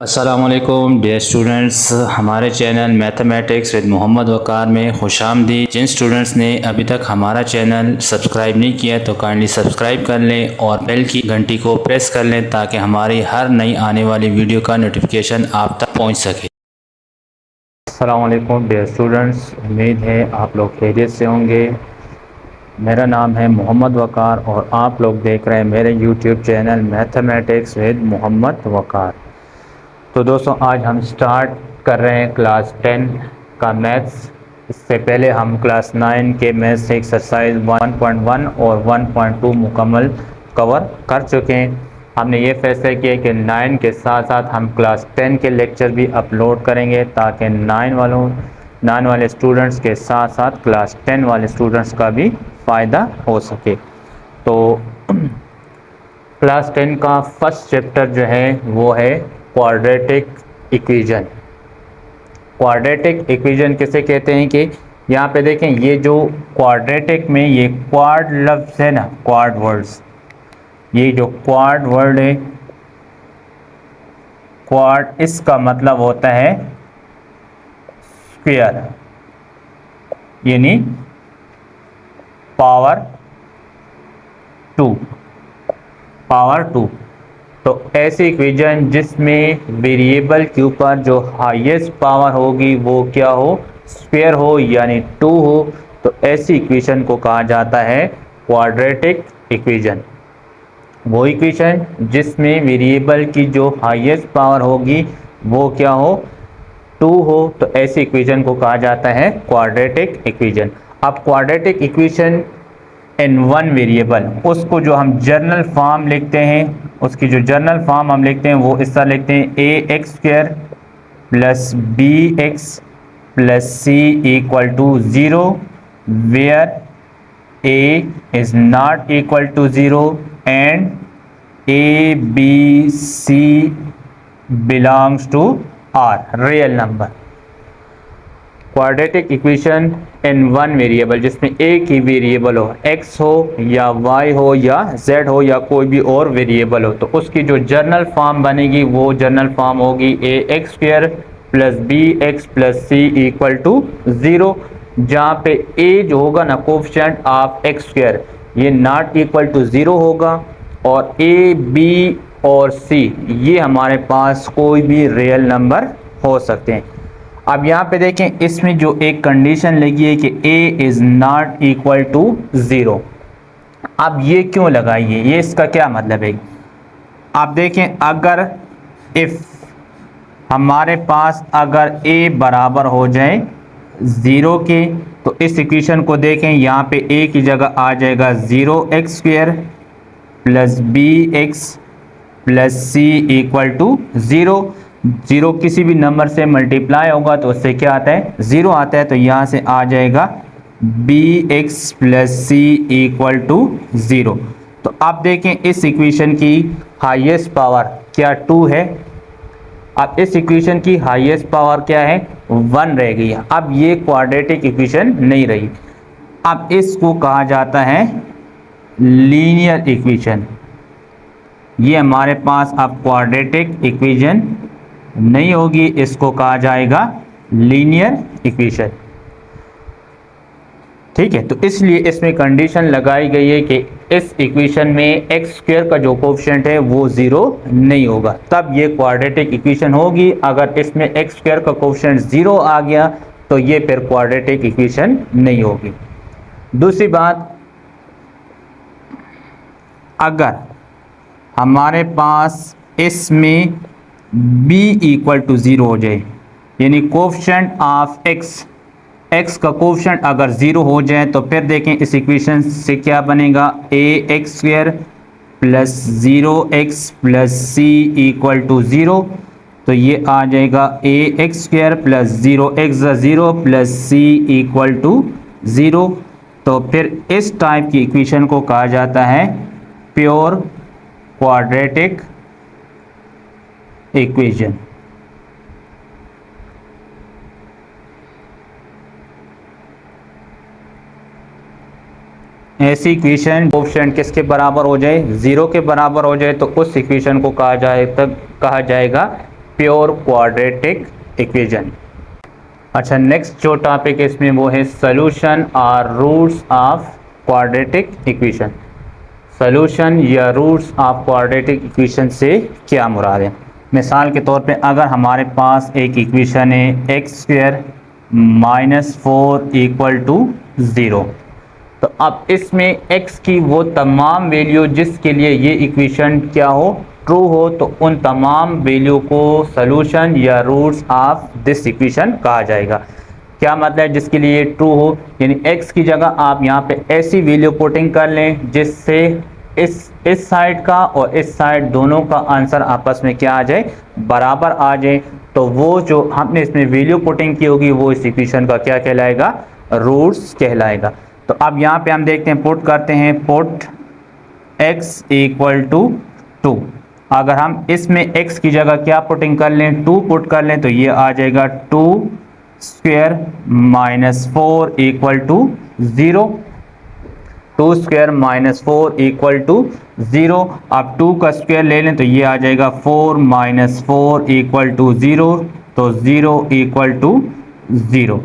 अस्सलामुअलैकुम dear students, हमारे channel mathematics with Mohammed वक़ार में खुशामदीद। जिन स्टूडेंट्स ने अभी तक हमारा चैनल सब्सक्राइब नहीं किया तो काइंडली सब्सक्राइब कर लें और बेल की घंटी को प्रेस कर लें ताकि हमारी हर नई आने वाली वीडियो का नोटिफिकेशन आप तक पहुंच सके। अस्सलामुअलैकुम डियर स्टूडेंट्स, उम्मीद है आप लोग खैरियत से होंगे। मेरा नाम है मोहम्मद वक़ार और आप लोग देख रहे हैं मेरे YouTube channel mathematics with Mohammed Waqar. तो दोस्तों, आज हम स्टार्ट कर रहे हैं क्लास 10 का मैथ्स। इससे पहले हम क्लास 9 के मैथ्स एक्सरसाइज 1.1 और 1.2 मुकम्मल कवर कर चुके हैं। हमने ये फैसला किया कि 9 के साथ साथ हम क्लास 10 के लेक्चर भी अपलोड करेंगे ताकि 9 वाले स्टूडेंट्स के साथ साथ क्लास 10 वाले स्टूडेंट्स का भी फ़ायदा हो सके। तो क्लास 10 का फर्स्ट चैप्टर जो है वो है क्वाड्रेटिक इक्वेशन। क्वाड्रेटिक इक्वेशन किसे कहते हैं कि यहाँ पे देखें, ये जो क्वाड्रेटिक में ये क्वाड लफ्ज़ है ना, क्वाड वर्ड्स, ये जो क्वाड वर्ड है क्वाड, इसका मतलब होता है स्क्वायर, यानी पावर 2। तो ऐसी इक्वेशन जिसमें वेरिएबल के ऊपर जो हाईएस्ट पावर होगी वो क्या हो, स्क्वायर हो, यानी 2 हो, तो ऐसी इक्वेशन को कहा जाता है क्वाड्रेटिक इक्वेशन। वो इक्वेशन जिसमें वेरिएबल की जो हाईएस्ट पावर होगी वो क्या हो, 2 हो, तो ऐसी इक्वेशन को कहा जाता है क्वाड्रेटिक इक्वेशन। अब quadratic equation in one variable, उसको जो हम जर्नल फॉर्म लिखते हैं, उसकी जो जर्नल फॉर्म हम लिखते हैं वो इस तरह लिखते हैं ax² plus bx plus c equal to 0 where a is not equal to 0 and a b c belongs to r real number. Quadratic equation in one variable, जिसमें एक ही वेरिएबल हो, x हो या y हो या z हो या कोई भी और वेरिएबल हो, तो उसकी जो जर्नल फॉर्म बनेगी वो जर्नल फॉर्म होगी ax² plus bx plus c equal to 0, जहाँ पे a जो होगा ना कोफिशिएंट ऑफ x², ये नॉट इक्वल टू 0 होगा, और a b और c ये हमारे पास कोई भी रियल नंबर हो सकते हैं। अब यहाँ पे देखें, इसमें जो एक कंडीशन लगी है कि a is not equal to 0। अब ये क्यों लगाई है, ये इसका क्या मतलब है? आप देखें, अगर इफ़ हमारे पास अगर a बराबर हो जाए 0 के, तो इस इक्वेशन को देखें, यहाँ पे a की जगह आ जाएगा 0x² plus bx plus c equal to 0। 0 किसी भी नंबर से मल्टीप्लाई होगा तो उससे क्या आता है, 0 आता है, तो यहाँ से आ जाएगा bx plus c equal to 0। तो अब देखें, इस इक्वेशन की हाईएस्ट पावर क्या 2 है। अब इस इक्वेशन की हाईएस्ट पावर क्या है, 1 रह गई। अब ये क्वाड्रेटिक इक्वेशन नहीं रही। अब इसको कहा जाता है लीनियर इक्वेशन। ये हमारे पास अब क्वाड्रेटिक इक्वेशन नहीं होगी, इसको कहा जाएगा लीनियर इक्वेशन। ठीक है, तो इसलिए इसमें कंडीशन लगाई गई है कि इस इक्वेशन में x² का जो कोफिशिएंट है वो 0 नहीं होगा, तब ये क्वाड्रेटिक इक्वेशन होगी। अगर इसमें x² का कोफिशिएंट 0 आ गया तो ये फिर क्वाड्रेटिक इक्वेशन नहीं होगी। दूसरी बात, अगर हमारे पास इसमें b इक्वल टू 0 हो जाए, यानी कोफिशिएंट ऑफ x का कोफिशिएंट अगर 0 हो जाए, तो फिर देखें इस इक्वेशन से क्या बनेगा, ax² plus 0x plus c equal to 0। तो ये आ जाएगा ax² plus 0x 0 plus c equal to 0। तो फिर इस टाइप की इक्वेशन को कहा जाता है प्योर क्वाड्रेटिक इक्वेशन। ऐसी इक्वेशन कोफिशिएंट किसके बराबर हो जाए, 0 के बराबर हो जाए, तो उस इक्वेशन को कहा जाएगा प्योर क्वाड्रेटिक इक्वेशन। अच्छा, नेक्स्ट जो टॉपिक है इसमें वो है सोल्यूशन और roots of quadratic equation. Solution या रूट्स ऑफ क्वाड्रेटिक इक्वेशन से क्या मुराद है? मिसाल के तौर पे अगर हमारे पास एक इक्वेशन है x square minus 4 equal to 0, तो अब इसमें x की वो तमाम वैल्यू जिसके लिए ये इक्वेशन क्या हो, ट्रू हो, तो उन तमाम वैल्यू को सोल्यूशन या रूट्स ऑफ दिस इक्वेशन कहा जाएगा। क्या मतलब है जिसके लिए ट्रू हो, यानी x की जगह आप यहाँ पे ऐसी वैल्यू पुटिंग कर लें जिससे इस साइड का और इस साइड दोनों का आंसर आपस में क्या आ जाए, बराबर आ जाए। तो वो जो हमने इसमें वैल्यू पुटिंग की होगी वो इस इक्वेशन का क्या कहलाएगा, रूट्स कहलाएगा। तो अब यहाँ पे हम देखते हैं, पुट करते हैं, पुट x इक्वल टू 2। अगर हम इसमें x की जगह क्या पुटिंग कर लें, 2 पुट कर लें, तो ये आ जाएगा 2 square minus 4 equal to 0। 2 square minus 4 equal to 0। अब 2 का स्क्वायर ले लें तो ये आ जाएगा 4 माइनस 4 इक्वल टू 0, तो 0 इक्वल टू 0।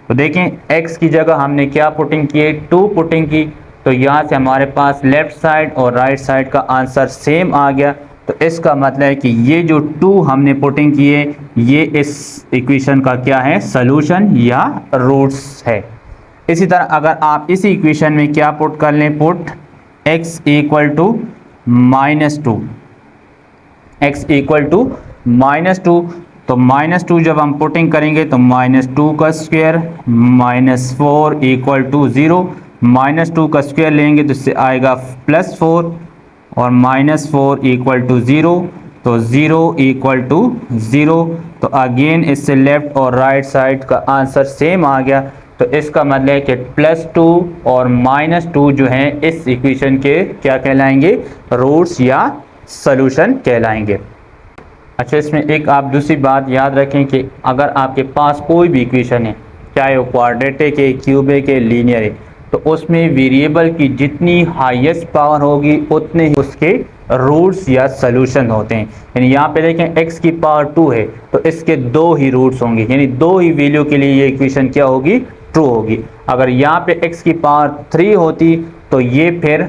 तो देखें x की जगह हमने क्या पुटिंग की है, 2 पुटिंग की, तो यहाँ से हमारे पास लेफ्ट साइड और राइट साइड का आंसर सेम आ गया। तो इसका मतलब है कि ये जो 2 हमने पुटिंग की है ये इस इक्वेशन का क्या है, सोल्यूशन या रूट्स है। इसी तरह अगर आप इसी इक्वेशन में क्या पुट कर लें, put x equal to minus 2, x equal to minus 2, तो माइनस 2 जब हम पुटिंग करेंगे तो माइनस 2 का square minus 4 equal to 0, minus 2 का स्क्वायर लेंगे तो इससे आएगा प्लस 4 और माइनस 4 इक्वल टू 0, तो 0 इक्वल टू 0। तो अगेन इससे लेफ्ट और राइट साइड का आंसर सेम आ गया। तो इसका मतलब है कि प्लस 2 और माइनस 2 जो हैं इस इक्वेशन के क्या कहलाएंगे, रूट्स या सॉल्यूशन कहलाएंगे। अच्छा, इसमें एक आप दूसरी बात याद रखें कि अगर आपके पास कोई भी इक्वेशन है, चाहे वो क्वाड्रेटिक है, क्यूबिक है, लीनियर है, तो उसमें वेरिएबल की जितनी हाईएस्ट पावर होगी उतने ही उसके रूट्स या सॉल्यूशन होते हैं। यानी यहाँ पे देखें x की पावर 2 है तो इसके 2 ही रूट्स होंगे, यानी 2 ही वैल्यू के लिए ये इक्वेशन क्या होगी, ट्रू होगी। अगर यहाँ पे x की पावर 3 होती तो ये फिर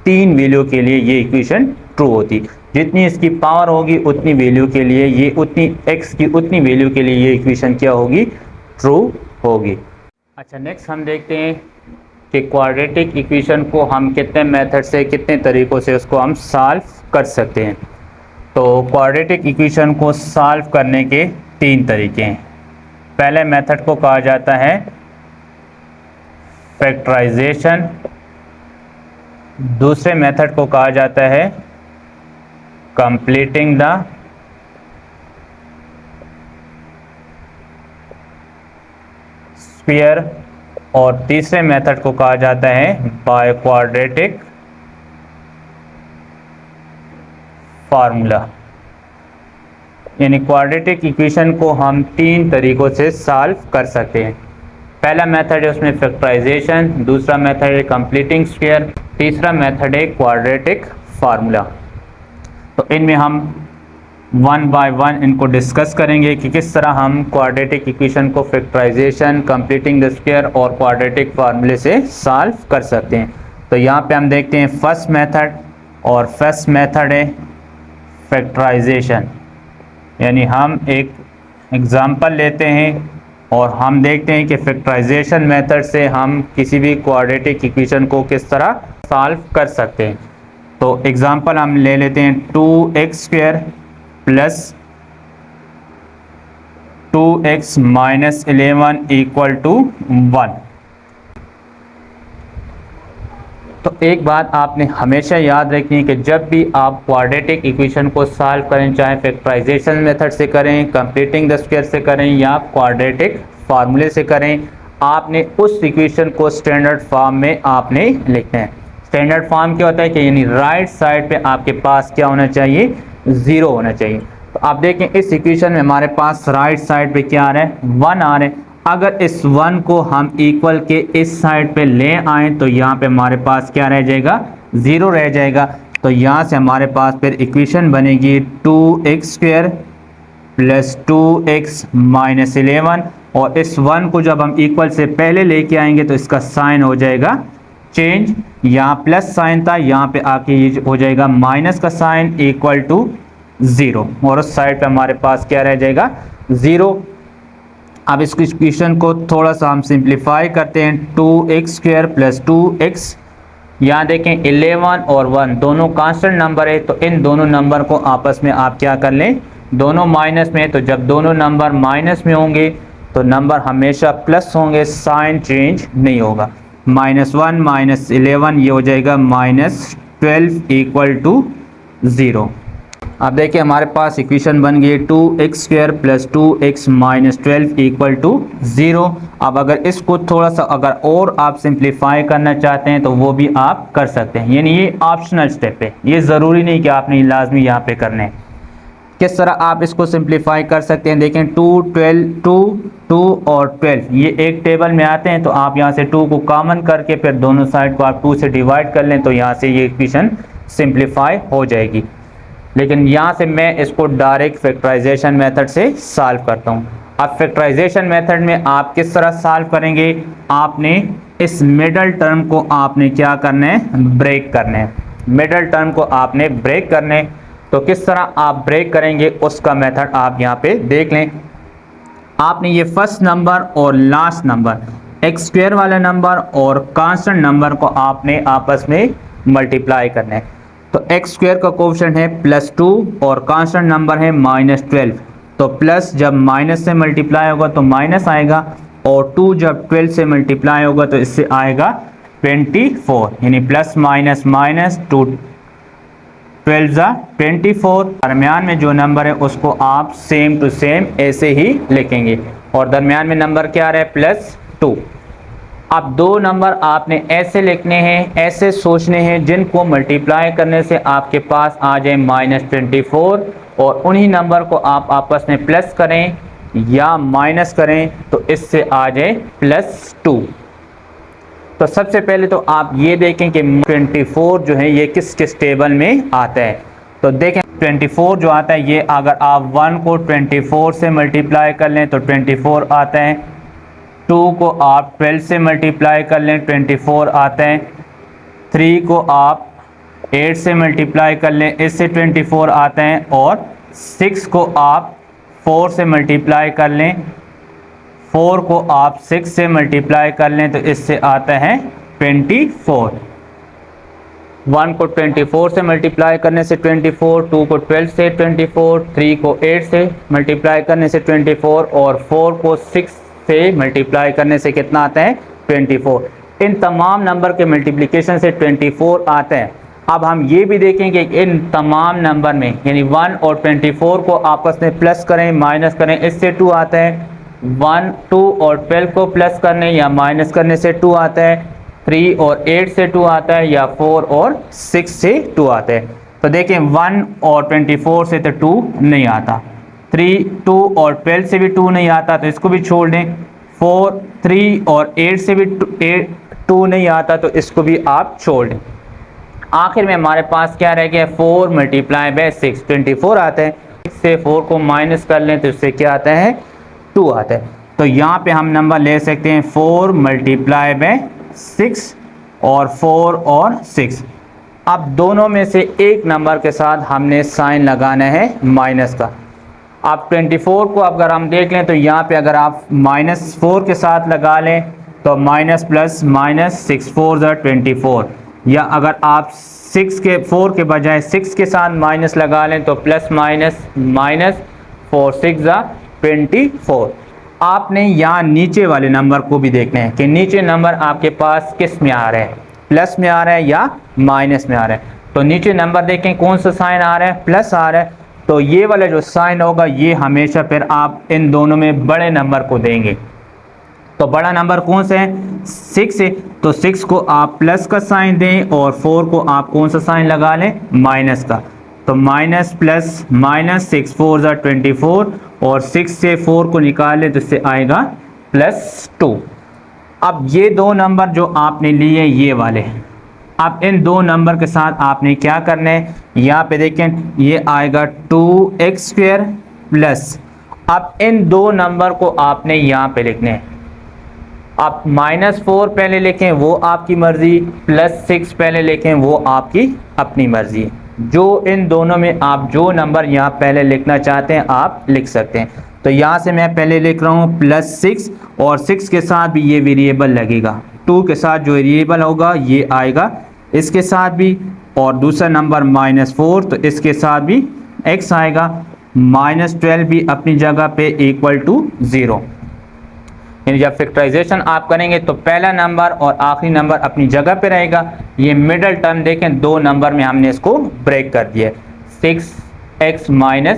3 वैल्यू के लिए ये इक्वेशन ट्रू होती। जितनी इसकी पावर होगी उतनी वैल्यू के लिए ये उतनी x की उतनी वैल्यू के लिए ये इक्वेशन क्या होगी, ट्रू होगी। अच्छा, नेक्स्ट हम देखते हैं कि क्वाड्रेटिक इक्वेशन को हम कितने मेथड से, कितने तरीक़ों से उसको हम सॉल्व कर सकते हैं। तो क्वाड्रेटिक इक्वेशन को सॉल्व करने के 3 तरीके हैं। पहले मेथड को कहा जाता है फैक्टराइजेशन, दूसरे मेथड को कहा जाता है कंप्लीटिंग द स्क्वायर, और तीसरे मेथड को कहा जाता है बाय क्वाड्रेटिक फार्मूला। यानी क्वाड्रेटिक इक्वेशन को हम 3 तरीकों से सॉल्व कर सकते हैं। पहला मेथड है उसमें फैक्टराइजेशन, दूसरा मेथड है कंप्लीटिंग स्क्वायर, तीसरा मेथड है क्वाड्रेटिक फार्मूला। तो इनमें हम 1 बाय 1 इनको डिस्कस करेंगे कि किस तरह हम क्वाड्रेटिक इक्वेशन को फैक्टराइजेशन, कंप्लीटिंग द स्क्वायर और क्वाड्रेटिक फार्मूले से सॉल्व कर सकते हैं। तो यहाँ पे हम देखते हैं फर्स्ट मेथड, और फर्स्ट मेथड है फैक्टराइजेशन। यानी हम एक एग्जांपल लेते हैं और हम देखते हैं कि फैक्टराइजेशन मेथड से हम किसी भी क्वाड्रेटिक इक्वेशन को किस तरह सॉल्व कर सकते हैं। तो एग्जांपल हम ले लेते हैं 2x square plus 2x minus 11 equal to 1। तो एक बात आपने हमेशा याद रखनी है कि जब भी आप क्वाड्रेटिक इक्वेशन को सॉल्व करें, चाहे फैक्टराइजेशन मेथड से करें, कंप्लीटिंग द स्क्वायर से करें या क्वाड्रेटिक फार्मूले से करें, आपने उस इक्वेशन को स्टैंडर्ड फॉर्म में आपने लिखना है। स्टैंडर्ड फॉर्म क्या होता है कि यानी राइट साइड पे आपके पास क्या होना चाहिए, 0 होना चाहिए। तो आप देखें इस इक्वेशन में हमारे पास राइट साइड पे क्या आ रहा है, 1 आ रहा है। अगर इस 1 को हम इक्वल के इस साइड पे ले आए तो यहाँ पे हमारे पास क्या रह जाएगा, 0 रह जाएगा। तो यहाँ से हमारे पास फिर इक्वेशन बनेगी 2x square plus 2x minus 11, और इस 1 को जब हम इक्वल से पहले लेके आएंगे तो इसका साइन हो जाएगा चेंज, यहाँ प्लस साइन था यहाँ पे आके ये हो जाएगा माइनस का साइन इक्वल टू 0, और उस साइड पे हमारे पास क्या रह जाएगा 0। अब इस इक्वेशन को थोड़ा सा हम सिंप्लीफाई करते हैं, 2x स्क्वायर प्लस 2x, यहाँ देखें 11 और 1 दोनों कांस्टेंट नंबर है, तो इन दोनों नंबर को आपस में आप क्या कर लें, दोनों माइनस में, तो जब दोनों नंबर माइनस में होंगे तो नंबर हमेशा प्लस होंगे, साइन चेंज नहीं होगा। -1 माइनस 11 ये हो जाएगा -12 इक्वल टू 0। अब देखिए हमारे पास इक्वेशन बन गई 2x square plus 2x minus 12 equal to 0। अब अगर इसको थोड़ा सा अगर और आप सिंप्लीफाई करना चाहते हैं तो वो भी आप कर सकते हैं, यानी ये ऑप्शनल स्टेप है, ये ज़रूरी नहीं कि आपने लाजमी यहाँ पे करने हैं। किस तरह आप इसको सिंप्लीफाई कर सकते हैं, देखें 2, 12, 2 और 12 ये एक टेबल में आते हैं, तो आप यहाँ से 2 को कॉमन करके फिर दोनों साइड को आप 2 से डिवाइड कर लें, तो यहाँ से ये इक्वेशन सिंप्लीफाई हो जाएगी। लेकिन यहाँ से मैं इसको डायरेक्ट फैक्टराइजेशन मेथड से सॉल्व करता हूँ। अब फैक्टराइजेशन मेथड में आप किस तरह सॉल्व करेंगे, आपने इस मिडल टर्म को आपने क्या करना है, ब्रेक करना है। मिडल टर्म को आपने ब्रेक करना है, तो किस तरह आप ब्रेक करेंगे उसका मेथड आप यहाँ पे देख लें। आपने ये फर्स्ट नंबर और लास्ट नंबर एक्स स्क्वायर वाला नंबर और कांस्टेंट नंबर को आपने आपस में मल्टीप्लाई करना है। तो एक्स स्क्वायर का कोएफिशिएंट है +2 और कांस्टेंट नंबर है -12, तो प्लस जब माइनस से मल्टीप्लाई होगा तो माइनस आएगा, और 2 जब 12 से मल्टीप्लाई होगा तो इससे आएगा 24, यानी प्लस माइनस माइनस 2 12 ज़ा 24। दरमियान में जो नंबर है उसको आप सेम टू सेम ऐसे ही लिखेंगे, और दरमियान में नंबर क्या रहा है +2। अब दो नंबर आपने ऐसे लिखने हैं, ऐसे सोचने हैं जिनको मल्टीप्लाई करने से आपके पास आ जाए -24, और उन्हीं नंबर को आप आपस में प्लस करें या माइनस करें तो इससे आ जाए +2। तो सबसे पहले तो आप ये देखें कि 24 जो है ये किस किस टेबल में आता है। तो देखें 24 जो आता है ये अगर आप 1 को 24 से मल्टीप्लाई कर लें तो 24 आता है, 2 को आप 12 से मल्टीप्लाई कर लें 24 आता है, 3 को आप 8 से मल्टीप्लाई कर लें इससे 24 आता है, और 6 को आप 4 से मल्टीप्लाई कर लें, 4 को आप 6 से मल्टीप्लाई कर लें तो इससे आता है 24। 1 को 24 से मल्टीप्लाई करने से 24, 2 को 12 से 24, 3 को 8 से मल्टीप्लाई करने से 24, और 4 को 6 से मल्टीप्लाई करने से कितना आता है 24। इन तमाम नंबर के मल्टीप्लिकेशन से 24 आता है। अब हम ये भी देखेंगे कि इन तमाम नंबर में यानी 1 और 24 को आपस में प्लस करें माइनस करें इससे 2 आता है, 1, 2 और 12 को प्लस करने या माइनस करने से 2 आता है, 3 और 8 से 2 आता है, या 4 और 6 से 2 आता है। तो देखें 1 और 24 से तो 2 नहीं आता, 3, 2 और 12 से भी 2 नहीं आता तो इसको भी छोड़ दें, 4, 3 और 8 से भी 2 नहीं आता तो इसको भी आप छोड़ दें। आखिर में हमारे पास क्या रह गया, 4 मल्टीप्लाई बाय 6 24 आता है, 6 से 4 को माइनस कर लें तो इससे क्या आता है 2 आता है। तो यहाँ पे हम नंबर ले सकते हैं 4 मल्टीप्लाई बाय 6 और 4 और 6। अब दोनों में से एक नंबर के साथ हमने साइन लगाना है माइनस का। अब 24 को अगर हम देख लें तो यहाँ पे अगर आप -4 के साथ लगा लें तो माइनस प्लस माइनस 6 4 ज़ा 24, या अगर आप 4 के बजाय 6 के साथ माइनस लगा लें तो प्लस माइनस माइनस 4 6 ज़ा 24। आपने यहाँ नीचे वाले नंबर को भी देखना है कि नीचे नंबर आपके पास किस में आ रहा है, प्लस में आ रहा है या माइनस में आ रहा है। तो नीचे नंबर देखें कौन सा साइन आ रहा है, प्लस आ रहा है, तो ये वाला जो साइन होगा ये हमेशा फिर आप इन दोनों में बड़े नंबर को देंगे। तो बड़ा नंबर कौन सा है 6 है, तो 6 को आप प्लस का साइन दें और 4 को आप कौन सा साइन लगा लें माइनस का। तो माइनस प्लस माइनस 6 4 ज़ा 24, और 6 से 4 को निकाल लें तो इससे आएगा +2। अब ये दो नंबर जो आपने लिए ये वाले, अब इन दो नंबर के साथ आपने क्या करना है, यहाँ पे देखें ये आएगा 2x स्क्वायर प्लस अब इन दो नंबर को आपने यहाँ पे लिखने हैं। आप -4 पहले लिखें वो आपकी मर्जी, +6 पहले लिखें वो आपकी अपनी मर्जी है। जो इन दोनों में आप जो नंबर यहाँ पहले लिखना चाहते हैं आप लिख सकते हैं। तो यहाँ से मैं पहले लिख रहा हूँ +6 और 6 के साथ भी ये वेरिएबल लगेगा। 2 के साथ जो वेरिएबल होगा ये आएगा इसके साथ भी, और दूसरा नंबर -4 तो इसके साथ भी x आएगा, -12 भी अपनी जगह पे इक्वल टू 0। यानी जब फैक्टराइजेशन आप करेंगे तो पहला नंबर और आखिरी नंबर अपनी जगह पे रहेगा। ये मिडल टर्म देखें, दो नंबर में हमने इसको ब्रेक कर दिया। 6x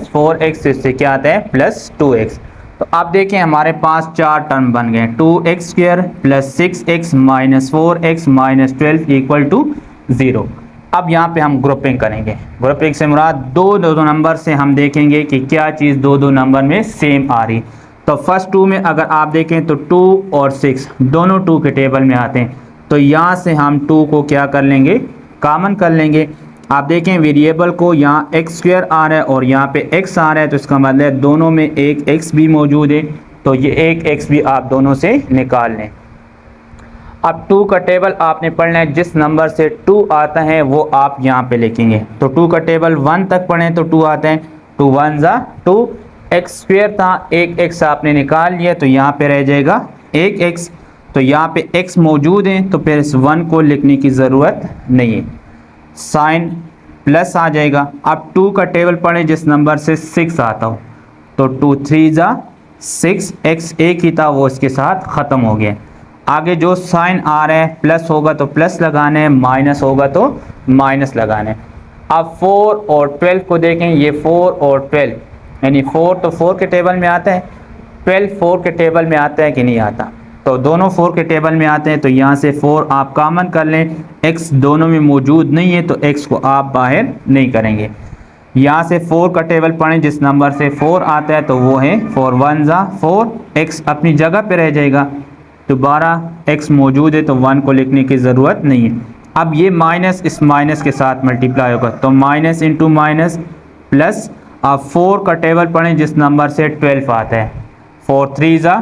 - 4x, इससे क्या आता है +2x। तो आप देखें हमारे पास चार टर्म बन गए, 2x² + 6x - 4x - 12 equal to 0। अब यहाँ पे हम ग्रुपिंग करेंगे। ग्रुपिंग से मुराद दो नंबर से हम देखेंगे कि क्या चीज़ दो नंबर में सेम आ रही। तो फर्स्ट 2 में अगर आप देखें तो 2 और 6 दोनों 2 के टेबल में आते हैं। तो यहाँ से हम 2 को क्या कर लेंगे, कॉमन कर लेंगे। आप देखें वेरिएबल को यहाँ x² आ रहा है और यहाँ पे x आ रहा है, तो इसका मतलब है दोनों में एक x भी मौजूद है। तो ये एक x भी आप दोनों से निकाल लें। अब 2 का टेबल आपने पढ़ना है, जिस नंबर से 2 आता है वो आप यहाँ पे लिखेंगे। तो 2 का टेबल 1 तक पढ़ें तो 2 आते हैं, 2 1 ज़ा 2, x² था, एक x आपने निकाल लिया तो यहाँ पे रह जाएगा एक x। तो यहाँ पे x मौजूद है तो फिर इस 1 को लिखने की ज़रूरत नहीं है, साइन प्लस आ जाएगा। अब 2 का टेबल पढ़ें जिस नंबर से 6 आता हो, तो 2 3 ज़ा 6, x एक ही था वो इसके साथ ख़त्म हो गया। आगे जो साइन आ रहा है प्लस होगा तो प्लस लगाना है, माइनस होगा तो माइनस लगाना है। अब 4 और 12 को देखें, ये 4 और 12 यानी 4 तो 4 के टेबल में आता है, 12 4 के टेबल में आता है कि नहीं आता। तो दोनों 4 के टेबल में आते हैं, तो यहाँ से 4 आप कॉमन कर लें। x दोनों में मौजूद नहीं है तो x को आप बाहर नहीं करेंगे। यहाँ से 4 का टेबल पढ़ें जिस नंबर से 4 आता है तो वो है 4 1 ज़ा 4, x अपनी जगह पे रह जाएगा। दोबारा x मौजूद है तो 1 को लिखने की ज़रूरत नहीं है। अब ये माइनस इस माइनस के साथ मल्टीप्लाई होगा तो माइनस इंटू माइनस प्लस। अब 4 का टेबल पढ़ें जिस नंबर से 12 आता है, 4 3 ज़ा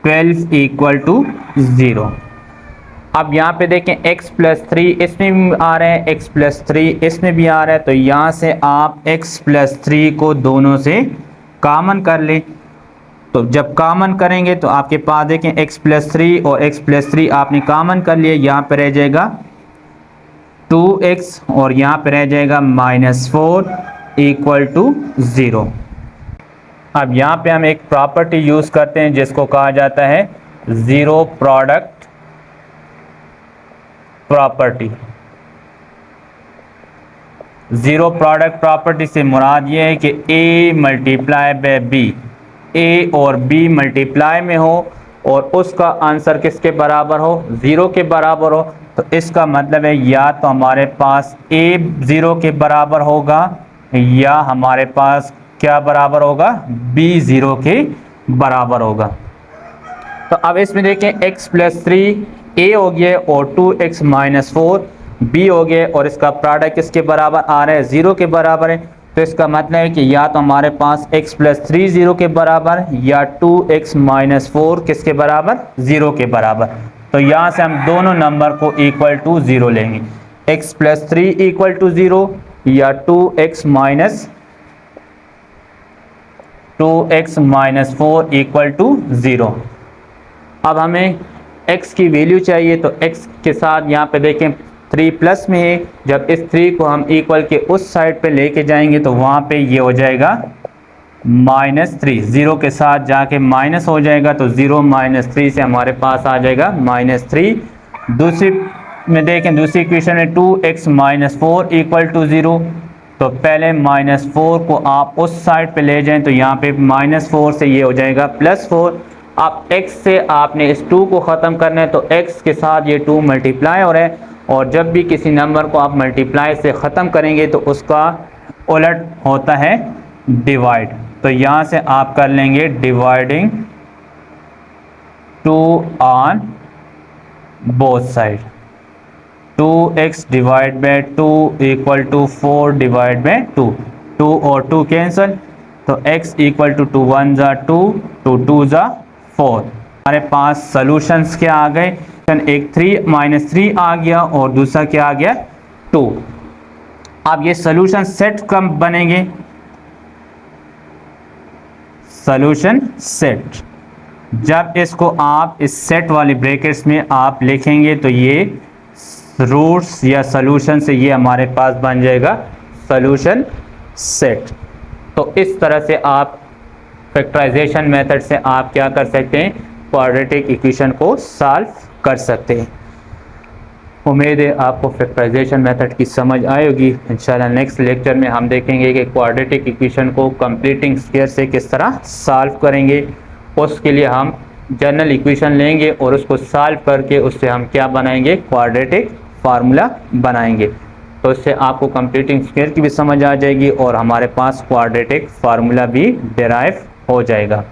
12 इक्वल टू 0। अब यहाँ पे देखें x + 3 इसमें भी आ रहे हैं, x + 3 इसमें भी आ रहा है। तो यहाँ से आप x + 3 को दोनों से कॉमन कर लें। तो जब कॉमन करेंगे तो आपके पास देखें x + 3 और x + 3 आपने कॉमन कर लिया, यहाँ पे रह जाएगा 2x और यहाँ पे रह जाएगा -4 इक्वल टू 0। अब यहाँ पे हम एक प्रॉपर्टी यूज़ करते हैं जिसको कहा जाता है zero product property. Zero product property से मुराद ये है कि a multiply by b, a और b मल्टीप्लाई में हो और उसका आंसर किसके बराबर हो, 0 के बराबर हो। तो इसका मतलब है या तो हमारे पास a 0 के बराबर होगा या हमारे पास क्या बराबर होगा, b 0 के बराबर होगा। तो अब इसमें देखें x + 3 a हो गया और 2x - 4 b हो गया और इसका प्रोडक्ट किसके बराबर आ रहा है, 0 के बराबर है। तो इसका मतलब है कि या तो हमारे पास x + 3 0 के बराबर या 2x - 4 किसके बराबर, 0 के बराबर। तो यहाँ से हम दोनों नंबर को इक्वल टू 0 लेंगे, x + 3 इक्वल टू 0 या 2x - 4 इक्वल टू 0। अब हमें x की वैल्यू चाहिए तो x के साथ यहाँ पे देखें 3 प्लस में है। जब इस 3 को हम इक्वल के उस साइड पे लेके जाएंगे तो वहाँ पे ये हो जाएगा -3, 0 के साथ जाके माइनस हो जाएगा। तो 0 - 3 से हमारे पास आ जाएगा -3। दूसरी में देखें, दूसरी इक्वेशन में 2x - 4 इक्वल टू 0। तो पहले -4 को आप उस साइड पे ले जाएं तो यहाँ पे -4 से ये हो जाएगा +4। अब x से आपने इस 2 को ख़त्म करना है तो x के साथ ये 2 मल्टीप्लाई हो रहा है और जब भी किसी नंबर को आप मल्टीप्लाई से ख़त्म करेंगे तो उसका उलट होता है डिवाइड। तो यहाँ से आप कर लेंगे dividing 2 on both side, 2x divide by 2 equal to 4 divide by 2, 2 और 2 कैंसिल, तो x इक्वल टू 2 1 ज़ा 2, 2 2 ज़ा 4। हमारे पास सॉल्यूशंस क्या आ गए, एक 3 माइनस 3 आ गया और दूसरा क्या आ गया 2। अब ये सॉल्यूशन सेट कब बनेंगे, सॉल्यूशन सेट जब इसको आप इस सेट वाले ब्रैकेट्स में आप लिखेंगे तो ये रूट्स या सॉल्यूशन से ये हमारे पास बन जाएगा सॉल्यूशन सेट। तो इस तरह से आप फैक्टराइजेशन मेथड से आप क्या कर सकते हैं, क्वाड्रेटिक इक्वेशन को सॉल्व कर सकते हैं। उम्मीद है आपको फैक्टराइजेशन मेथड की समझ आएगी। इंशाल्लाह नेक्स्ट लेक्चर में हम देखेंगे कि क्वाड्रेटिक इक्वेशन को कंप्लीटिंग स्क्वायर से किस तरह सॉल्व करेंगे। उसके लिए हम जनरल इक्वेशन लेंगे और उसको सॉल्व करके उससे हम क्या बनाएंगे, क्वाड्रेटिक फार्मूला बनाएंगे। तो इससे आपको कंप्लीटिंग स्क्वायर की भी समझ आ जाएगी और हमारे पास क्वाड्रेटिक फार्मूला भी डिराइव हो जाएगा।